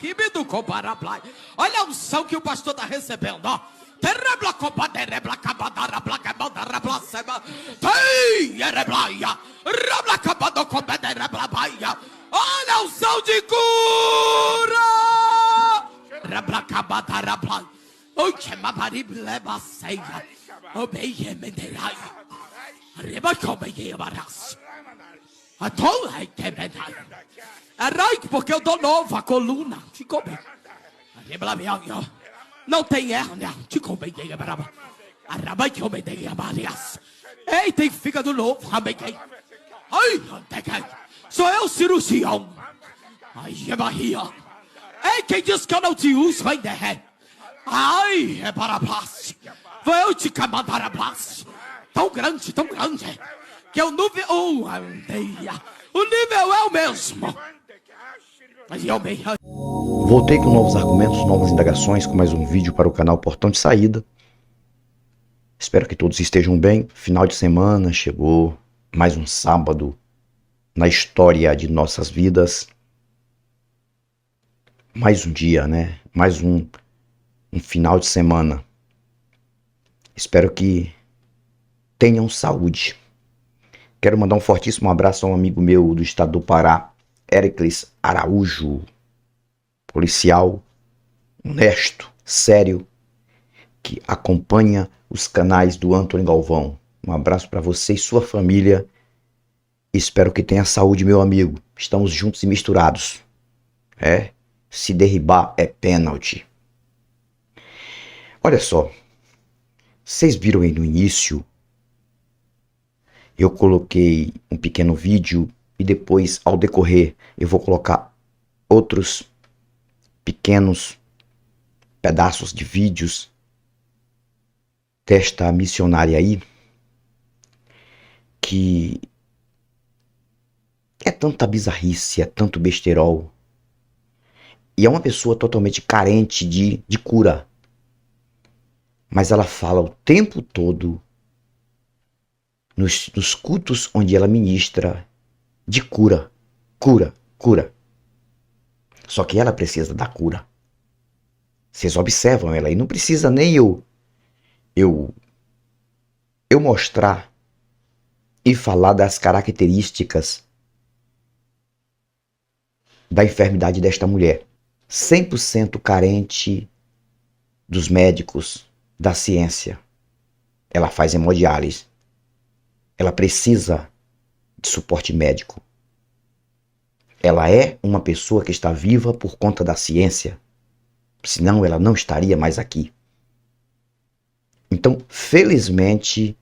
Que me do comparablai. Olha a unção que o pastor está recebendo, ó. Olha a unção de cura. Porque eu tô novo, a coluna ficou bem. Não tem hérnia. Ei, tem fígado novo. Sou eu cirurgião. Ai, é barriga. Ei, quem disse que eu não te uso, vai derreter. Ai, é para a place. Vou eu te mandar a place. Tão grande, que o nível o nível é o mesmo. Mas eu me... Voltei com novos argumentos, novas indagações, com mais um vídeo para o canal Portão de Saída. Espero que todos estejam bem. Final de semana chegou, mais um sábado na história de nossas vidas. Mais um dia, né? Mais um final de semana. Espero que tenham saúde. Quero mandar um fortíssimo abraço a um amigo meu do estado do Pará, Éricles Araújo. Policial, honesto, sério, que acompanha os canais do Antônio Galvão. Um abraço para você e sua família. Espero que tenha saúde, meu amigo. Estamos juntos e misturados. Se derribar é pênalti. Olha só, vocês viram aí no início, eu coloquei um pequeno vídeo e depois, ao decorrer, eu vou colocar outros pequenos pedaços de vídeos desta missionária aí, que é tanta bizarrice, é tanto besterol, e é uma pessoa totalmente carente de cura, mas ela fala o tempo todo nos cultos onde ela ministra de cura. Só que ela precisa da cura. Vocês observam ela aí, não precisa nem eu mostrar e falar das características da enfermidade desta mulher. 100% carente dos médicos, da ciência. Ela faz hemodiálise. Ela precisa de suporte médico. Ela é uma pessoa que está viva por conta da ciência. Senão ela não estaria mais aqui. Então, felizmente,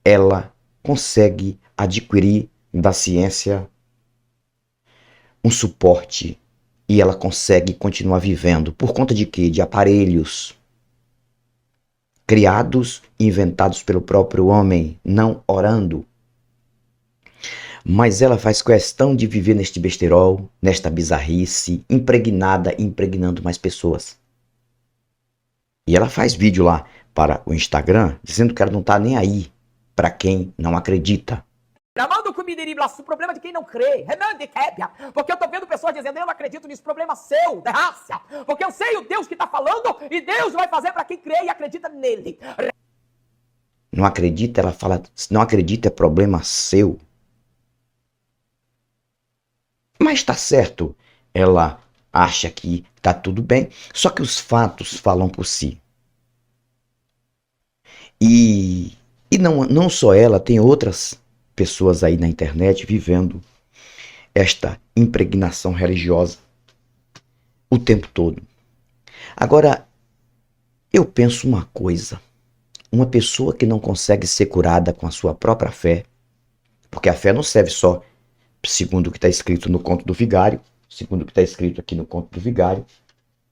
ela consegue adquirir da ciência um suporte e ela consegue continuar vivendo. Por conta de quê? De aparelhos criados e inventados pelo próprio homem, não orando. Mas ela faz questão de viver neste besterol, nesta bizarrice, impregnando mais pessoas. E ela faz vídeo lá para o Instagram, dizendo que ela não está nem aí para quem não acredita. O problema de quem não crê, porque eu tô vendo pessoas dizendo, eu não acredito nisso, problema seu, derrácia, porque eu sei o Deus que tá falando e Deus vai fazer para quem crê e acredita nele. Não acredita, ela fala, se não acredita é problema seu. Mas tá certo, ela acha que tá tudo bem, só que os fatos falam por si. E não só ela, tem outras pessoas aí na internet vivendo esta impregnação religiosa o tempo todo. Agora, eu penso uma coisa, uma pessoa que não consegue ser curada com a sua própria fé, porque a fé não serve só segundo o que está escrito no Conto do Vigário, segundo o que está escrito aqui no Conto do Vigário,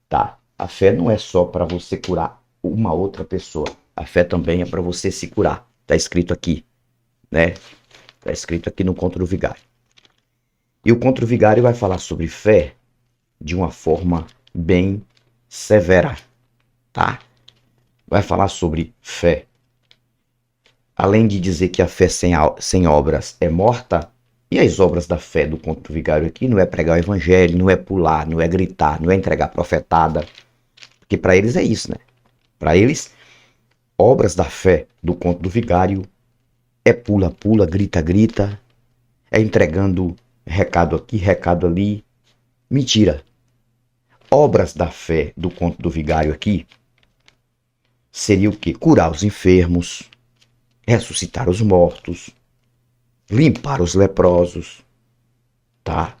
tá? A fé não é só para você curar uma outra pessoa. A fé também é para você se curar. Está escrito aqui, né? Está escrito aqui no Conto do Vigário. E o Conto do Vigário vai falar sobre fé de uma forma bem severa, tá? Vai falar sobre fé. Além de dizer que a fé sem obras é morta, E as obras da fé do conto do vigário aqui não é pregar o evangelho, não é pular, não é gritar, não é entregar profetada. Porque para eles é isso, né? Para eles, obras da fé do conto do vigário é pula-pula, grita-grita, é entregando recado aqui, recado ali. Mentira. Obras da fé do conto do vigário aqui seria o quê? Curar os enfermos, ressuscitar os mortos, limpar os leprosos, tá?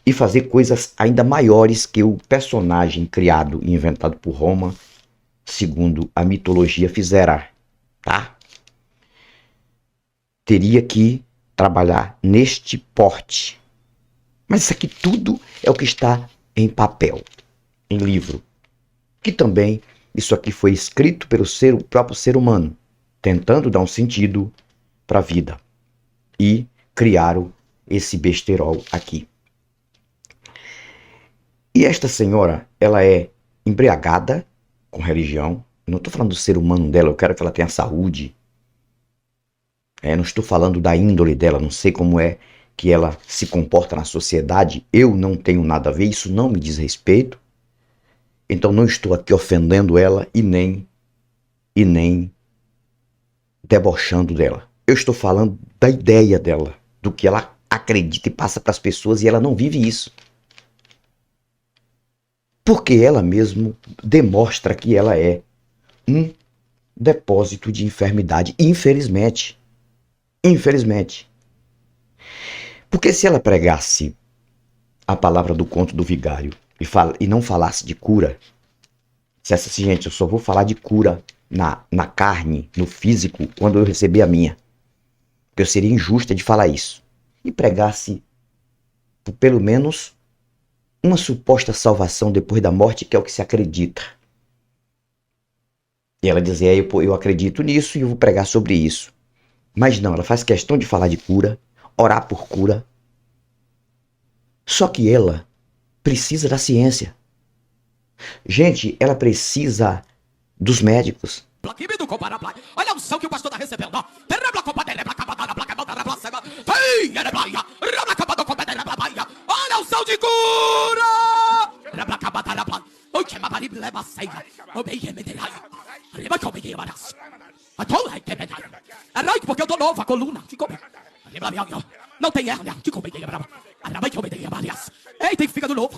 E fazer coisas ainda maiores que o personagem criado e inventado por Roma, segundo a mitologia, fizera, tá? Teria que trabalhar neste porte. Mas isso aqui tudo é o que está em papel, em livro. Que também isso aqui foi escrito pelo próprio ser humano, tentando dar um sentido para a vida. E criaram esse besterol aqui. E esta senhora, ela é embriagada com religião. Eu não estou falando do ser humano dela, eu quero que ela tenha saúde. Não estou falando da índole dela, não sei como é que ela se comporta na sociedade. Eu não tenho nada a ver, isso não me diz respeito. Então não estou aqui ofendendo ela e nem debochando dela. Eu estou falando da ideia dela, do que ela acredita e passa para as pessoas, e ela não vive isso. Porque ela mesmo demonstra que ela é um depósito de enfermidade, infelizmente. Infelizmente. Porque se ela pregasse a palavra do conto do vigário e não falasse de cura, dissesse assim, gente, eu só vou falar de cura na carne, no físico, quando eu receber a minha. Porque eu seria injusta de falar isso. E pregasse pelo menos uma suposta salvação depois da morte, que é o que se acredita. E ela dizia, eu acredito nisso e eu vou pregar sobre isso. Mas não, ela faz questão de falar de cura, orar por cura. Só que ela precisa da ciência. Gente, ela precisa dos médicos. Olha a unção que o pastor está recebendo. Olha a unção de cura. Porque eu tô novo, a coluna ficou bem. Não tem hérnia. Ei, tem fígado novo.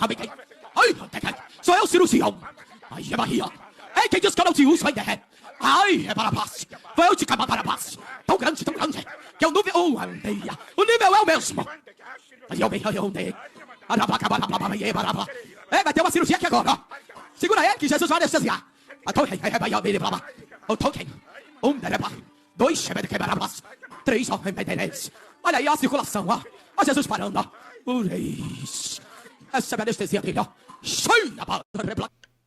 Sou eu cirurgião. Ai, é barriga. Ei, quem diz que eu não te uso vai derreter. Ai, é para paz. Foi eu te camar para paz. Tão grande, que o nível o nível é o mesmo. Eu andei. Vai ter uma cirurgia aqui agora, ó. Segura aí que Jesus vai anestesiar. Dois, três, olha aí a circulação, ó. Ó Jesus parando, ó. Essa é a anestesia dele, ó.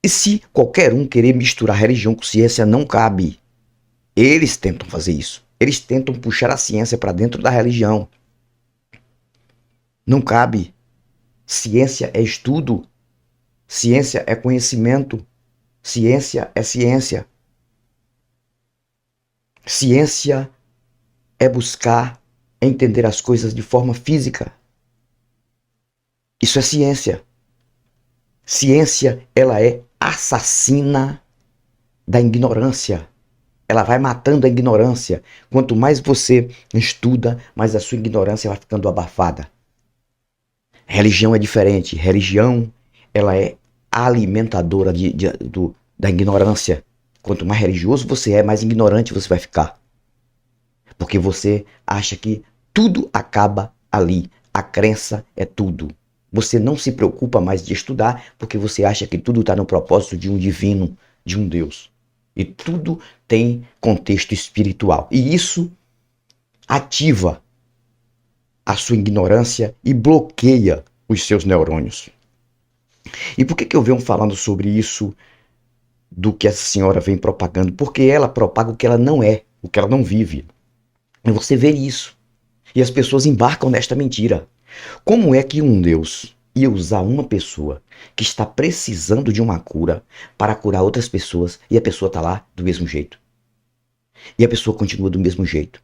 E se qualquer um querer misturar religião com ciência, não cabe. Eles tentam fazer isso. Eles tentam puxar a ciência para dentro da religião. Não cabe. Ciência é estudo. Ciência é conhecimento. Ciência é ciência. Ciência é buscar entender as coisas de forma física. Isso é ciência. Ciência, ela é assassina da ignorância. Ela vai matando a ignorância. Quanto mais você estuda, mais a sua ignorância vai ficando abafada. Religião é diferente. Religião, ela é alimentadora da ignorância. Quanto mais religioso você é, mais ignorante você vai ficar. Porque você acha que tudo acaba ali. A crença é tudo. Você não se preocupa mais de estudar porque você acha que tudo está no propósito de um divino, de um Deus. E tudo tem contexto espiritual. E isso ativa a sua ignorância e bloqueia os seus neurônios. E por que eu venho falando sobre isso, do que essa senhora vem propagando? Porque ela propaga o que ela não é, o que ela não vive. E você vê isso. E as pessoas embarcam nesta mentira. Como é que um Deus ia usar uma pessoa que está precisando de uma cura para curar outras pessoas e a pessoa está lá do mesmo jeito? E a pessoa continua do mesmo jeito.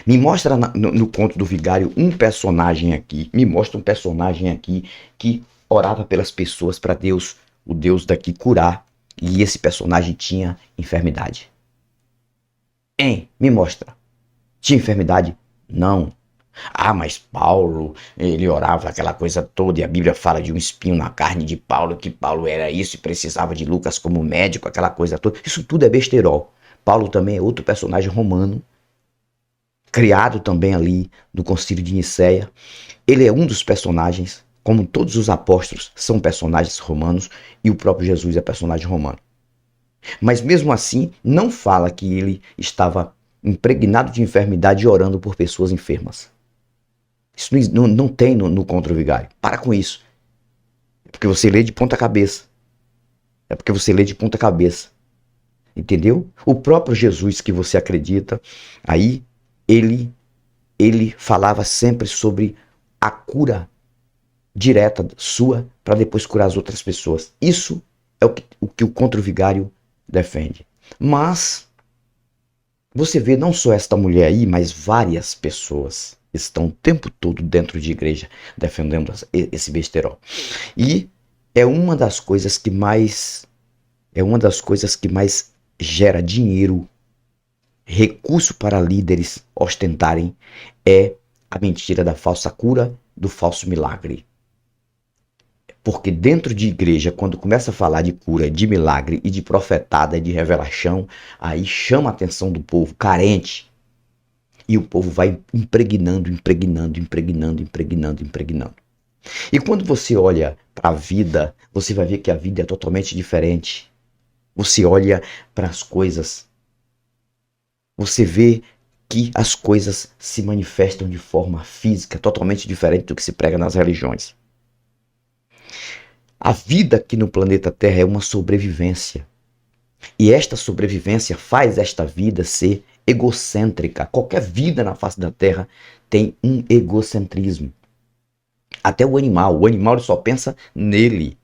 Me mostra no conto do vigário um personagem aqui. Me mostra um personagem aqui que orava pelas pessoas para Deus, o Deus daqui, curar. E esse personagem tinha enfermidade. Hein? Me mostra. Tinha enfermidade? Não. Ah, mas Paulo, ele orava aquela coisa toda, e a Bíblia fala de um espinho na carne de Paulo, que Paulo era isso e precisava de Lucas como médico, aquela coisa toda. Isso tudo é besterol. Paulo também é outro personagem romano, criado também ali no Concílio de Nicéia. Ele é um dos personagens, como todos os apóstolos são personagens romanos, e o próprio Jesus é personagem romano. Mas mesmo assim, não fala que ele estava impregnado de enfermidade e orando por pessoas enfermas. Isso não tem no Contra o Vigário. Para com isso. É porque você lê de ponta cabeça. É porque você lê de ponta cabeça. Entendeu? O próprio Jesus que você acredita, aí ele falava sempre sobre a cura direta sua para depois curar as outras pessoas. Isso é o que o Contra o Vigário defende. Mas você vê não só esta mulher aí, mas várias pessoas estão o tempo todo dentro de igreja defendendo esse besterol. E é uma das coisas que mais gera dinheiro, recurso para líderes ostentarem, é a mentira da falsa cura, do falso milagre. Porque dentro de igreja, quando começa a falar de cura, de milagre e de profetada, de revelação, aí chama a atenção do povo carente. E o povo vai impregnando. E quando você olha para a vida, você vai ver que a vida é totalmente diferente. Você olha para as coisas, você vê que as coisas se manifestam de forma física, totalmente diferente do que se prega nas religiões. A vida aqui no planeta Terra é uma sobrevivência. E esta sobrevivência faz esta vida ser egocêntrica. Qualquer vida na face da Terra tem um egocentrismo. Até o animal ele só pensa nele,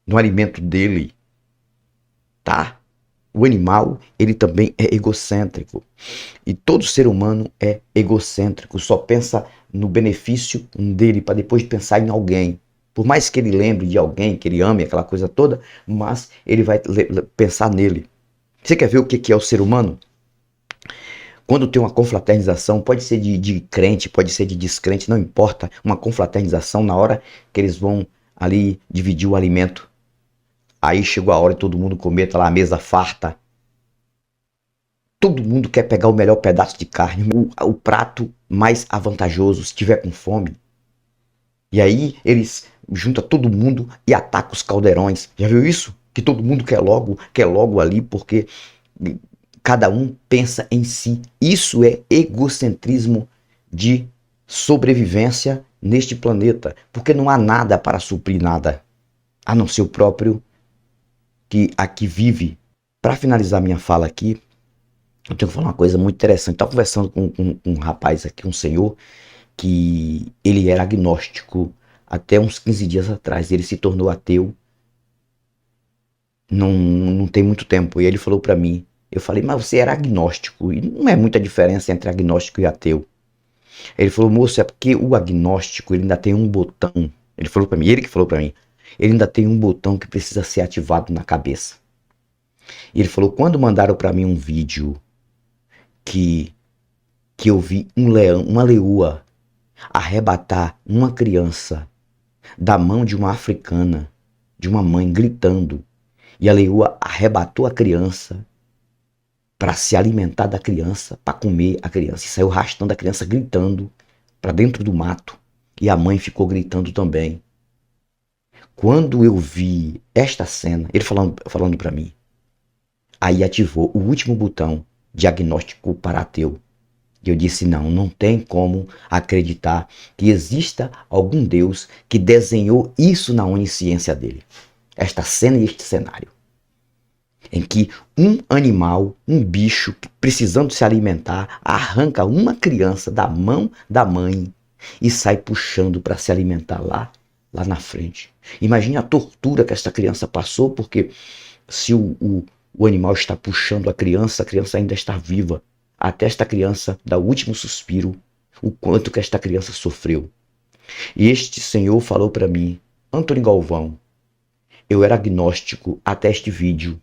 no alimento dele, tá? O animal, ele também é egocêntrico. E todo ser humano é egocêntrico, só pensa no benefício dele para depois pensar em alguém. Por mais que ele lembre de alguém, que ele ame aquela coisa toda, mas ele vai pensar nele. Você quer ver o que é o ser humano? Quando tem uma confraternização, pode ser de crente, pode ser de descrente, não importa. Uma confraternização, na hora que eles vão ali dividir o alimento. Aí chegou a hora de todo mundo comer, tá lá a mesa farta. Todo mundo quer pegar o melhor pedaço de carne, o prato mais avantajoso, se tiver com fome. E aí eles juntam todo mundo e atacam os caldeirões. Já viu isso? Que todo mundo quer logo ali, porque cada um pensa em si. Isso é egocentrismo de sobrevivência neste planeta, porque não há nada para suprir nada, a não ser o próprio que aqui vive. Para finalizar minha fala aqui, eu tenho que falar uma coisa muito interessante. Estava conversando com um rapaz aqui, um senhor, que ele era agnóstico até uns 15 dias atrás. Ele se tornou ateu não tem muito tempo. E ele falou para mim, eu falei, mas você era agnóstico. E não é muita diferença entre agnóstico e ateu. Ele falou, moço, é porque o agnóstico ele ainda tem um botão. Ele falou para mim, ele que falou para mim, ele ainda tem um botão que precisa ser ativado na cabeça. E ele falou, quando mandaram para mim um vídeo que eu vi um leão, uma leoa arrebatar uma criança da mão de uma africana, de uma mãe gritando, e a leoa arrebatou a criança para se alimentar da criança, para comer a criança, e saiu arrastando a criança gritando para dentro do mato, e a mãe ficou gritando também. Quando eu vi esta cena, ele falando para mim, aí ativou o último botão, diagnóstico para ateu. E eu disse, não tem como acreditar que exista algum Deus que desenhou isso na onisciência dele. Esta cena e este cenário. Em que um animal, um bicho, precisando se alimentar, arranca uma criança da mão da mãe e sai puxando para se alimentar lá na frente. Imagine a tortura que esta criança passou, porque se o animal está puxando a criança ainda está viva. até esta criança dar o último suspiro, o quanto que esta criança sofreu. E este senhor falou para mim: Antônio Galvão, eu era agnóstico até este vídeo.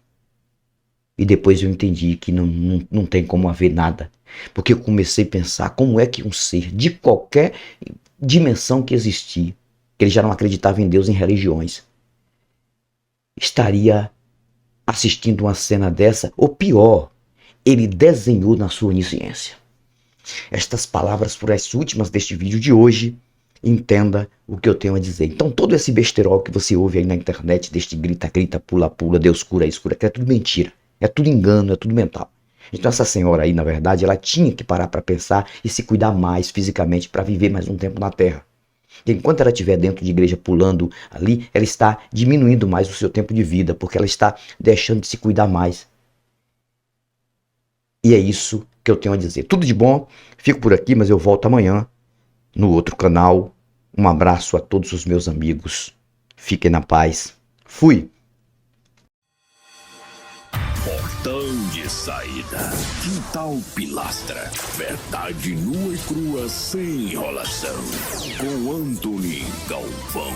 E depois eu entendi que não tem como haver nada. Porque eu comecei a pensar como é que um ser de qualquer dimensão que existir, que ele já não acreditava em Deus, em religiões, estaria assistindo uma cena dessa, ou pior, ele desenhou na sua onisciência. Estas palavras foram as últimas deste vídeo de hoje. Entenda o que eu tenho a dizer. Então todo esse besterol que você ouve aí na internet, deste grita, pula, Deus cura, que é tudo mentira. É tudo engano, é tudo mental. Então essa senhora aí, na verdade, ela tinha que parar para pensar e se cuidar mais fisicamente para viver mais um tempo na Terra. E enquanto ela estiver dentro de igreja pulando ali, ela está diminuindo mais o seu tempo de vida, porque ela está deixando de se cuidar mais. E é isso que eu tenho a dizer. Tudo de bom, fico por aqui, mas eu volto amanhã no outro canal. Um abraço a todos os meus amigos. Fiquem na paz. Fui! Portão de saída. Quintal Pilastra. Verdade nua e crua sem enrolação. Com Antônio Galvão.